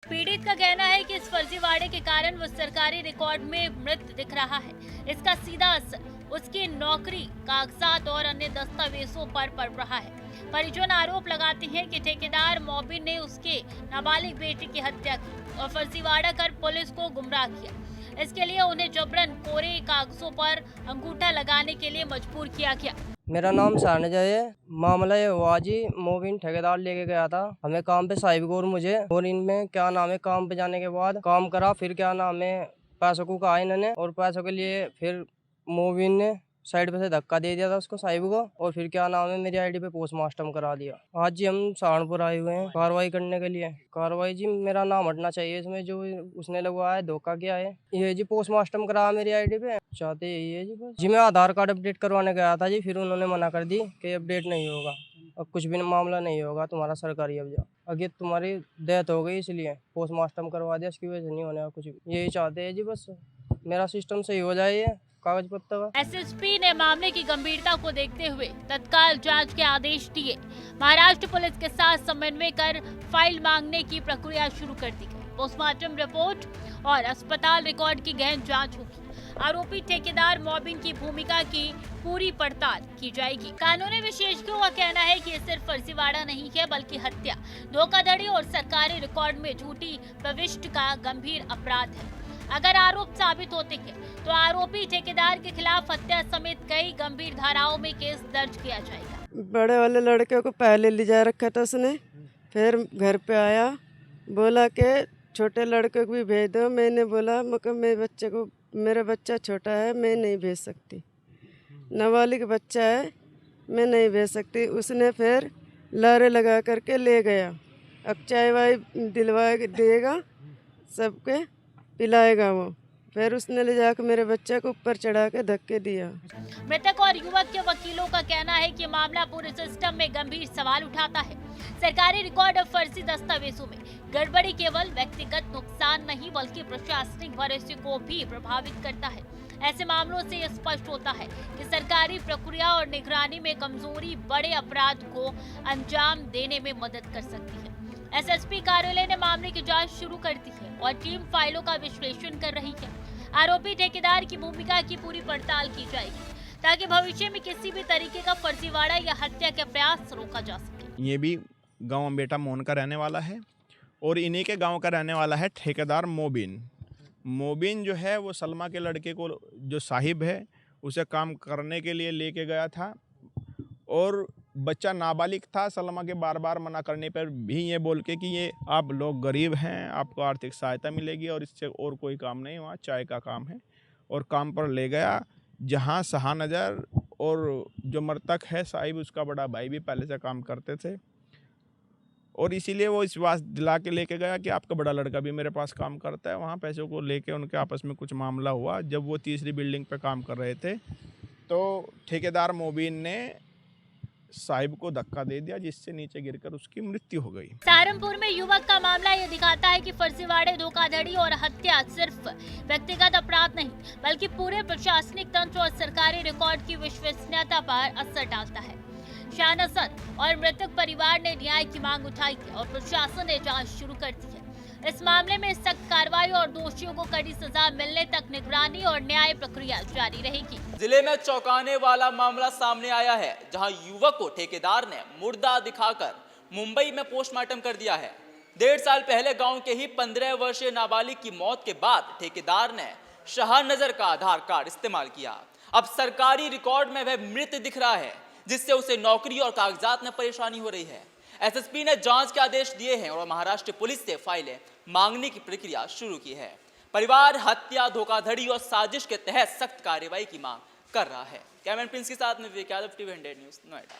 पीड़ित का कहना है कि इस फर्जीवाड़े के कारण वो सरकारी रिकॉर्ड में मृत दिख रहा है। इसका सीधा असर उसकी नौकरी, कागजात और अन्य दस्तावेजों पर पड़ रहा है। परिजन आरोप लगाते हैं कि ठेकेदार मोबिन ने उसके नाबालिग बेटी की हत्या की और फर्जीवाड़ा कर पुलिस को गुमराह किया। इसके लिए उन्हें जबरन कोरे कागजों पर अंगूठा लगाने के लिए मजबूर किया गया। मेरा नाम शाहनजय है। मामला ये हुआ जी, मोबिन ठेकेदार लेके गया था हमें काम पे, साहिब को और मुझे, और इनमें क्या नाम है, काम पे जाने के बाद काम करा, फिर क्या नाम है, पैसों को कहा इन्होंने, और पैसों के लिए फिर मोबिन ने साइड पे से धक्का दे दिया था उसको, साहिब को, और फिर क्या नाम है, मेरी आईडी पे पोस्टमार्टम करा दिया। आज जी हम सहारनपुर आए हुए हैं कार्रवाई करने के लिए। कार्रवाई जी, मेरा नाम हटना चाहिए इसमें, जो उसने लगवाया है, धोखा किया है। ये जी पोस्टमार्टम करा मेरी आईडी पे, चाहते यही है जी बस। जी मैं आधार कार्ड अपडेट करवाने गया था जी, फिर उन्होंने मना कर दी कि अपडेट नहीं होगा, अब कुछ भी मामला नहीं होगा तुम्हारा सरकारी। अब जाओ, अगर तुम्हारी डेथ हो गई इसलिए पोस्टमार्टम करवा दिया, इसकी वजह से नहीं होने का कुछ भी। यही चाहते हैं जी बस, मेरा सिस्टम सही हो जाए, ये कागज पत्तर का। एसएसपी ने मामले की गंभीरता को देखते हुए तत्काल जांच के आदेश दिए। महाराष्ट्र पुलिस के साथ समन्वय कर फाइल मांगने की प्रक्रिया शुरू कर दी गई। पोस्टमार्टम रिपोर्ट और अस्पताल रिकॉर्ड की गहन जांच होगी। आरोपी ठेकेदार मोबिन की भूमिका की पूरी पड़ताल की जाएगी। कानूनी विशेषज्ञों का कहना है कि ये सिर्फ फर्जीवाड़ा नहीं है, बल्कि हत्या, धोखाधड़ी और सरकारी रिकॉर्ड में झूठी प्रविष्टि का गंभीर अपराध है। अगर आरोप साबित होते हैं तो आरोपी ठेकेदार के खिलाफ हत्या समेत कई गंभीर धाराओं में केस दर्ज किया जाएगा। बड़े वाले लड़के को पहले ले जा रखा था उसने, फिर घर पे आया, बोला कि छोटे लड़के को भी भेज दो। मैंने बोला मेरा बच्चा छोटा है, मैं नहीं भेज सकती, नाबालिग बच्चा है, मैं नहीं भेज सकती। उसने फिर लारे लगा करके ले गया। अब चाय वाय दिलवा देगा, सबके पिलाएगा वो। फिर उसने ले जाकर मेरे बच्चे को ऊपर चढ़ा के धक्के दिया। मृतक और युवक के वकीलों का कहना है कि मामला पूरे सिस्टम में गंभीर सवाल उठाता है। सरकारी रिकॉर्ड और फर्जी दस्तावेजों में गड़बड़ी केवल व्यक्तिगत नुकसान नहीं, बल्कि प्रशासनिक भरोसे को भी प्रभावित करता है। ऐसे मामलों से यह स्पष्ट होता है कि सरकारी प्रक्रिया और निगरानी में कमजोरी बड़े अपराध को अंजाम देने में मदद कर सकती है। एसएसपी कार्यालय ने मामले की जांच शुरू कर दी है और टीम फाइलों का विश्लेषण कर रही है। आरोपी ठेकेदार की भूमिका की पूरी पड़ताल की जाएगी ताकि भविष्य में किसी भी तरीके का फर्जीवाड़ा या हत्या के प्रयास रोका जा सके। ये भी गांव बेटा मोहन का रहने वाला है और इन्हीं के गांव का रहने वाला है ठेकेदार मोबिन। मोबिन जो है वो सलमा के लड़के को, जो साहिब है, उसे काम करने के लिए लेके गया था और बच्चा नाबालिग था। सलमा के बार बार मना करने पर भी ये बोल के कि ये आप लोग गरीब हैं, आपको आर्थिक सहायता मिलेगी और इससे और कोई काम नहीं, वहाँ चाय का काम है, और काम पर ले गया। जहाँ शाहनजर और जो मृतक है साहिब, उसका बड़ा भाई भी पहले से काम करते थे और इसीलिए वो विश्वास दिला के लेके गया कि आपका बड़ा लड़का भी मेरे पास काम करता है। वहाँ पैसों को लेके उनके आपस में कुछ मामला हुआ। जब वो तीसरी बिल्डिंग पे काम कर रहे थे तो ठेकेदार मोबिन ने साहिब को धक्का दे दिया, जिससे नीचे गिरकर उसकी मृत्यु हो गई। सहारनपुर में युवक का मामला ये दिखाता है कि फर्जीवाड़े, धोखाधड़ी और हत्या सिर्फ व्यक्तिगत अपराध नहीं, बल्कि पूरे प्रशासनिक तंत्र और सरकारी रिकॉर्ड की विश्वसनीयता पर असर डालता है। शाहनजर और मृतक परिवार ने न्याय की मांग उठाई है और प्रशासन ने जांच शुरू कर दी है। इस मामले में सख्त कार्रवाई और दोषियों को कड़ी सजा मिलने तक निगरानी और न्याय प्रक्रिया जारी रहेगी। जिले में चौंकाने वाला मामला सामने आया है, जहां युवक को ठेकेदार ने मुर्दा दिखाकर मुंबई में पोस्टमार्टम कर दिया है। 1.5 साल पहले गांव के ही 15 वर्षीय नाबालिग की मौत के बाद ठेकेदार ने शाहनजर का आधार कार्ड इस्तेमाल किया। अब सरकारी रिकॉर्ड में वह मृत दिख रहा है, जिससे उसे नौकरी और कागजात में परेशानी हो रही है। एसएसपी ने जांच के आदेश दिए हैं और महाराष्ट्र पुलिस से फाइलें मांगने की प्रक्रिया शुरू की है। परिवार हत्या, धोखाधड़ी और साजिश के तहत सख्त कार्रवाई की मांग कर रहा है। कैमरामैन प्रिंस के साथ में विवेक यादव, टीवी 100 न्यूज़, नोएडा।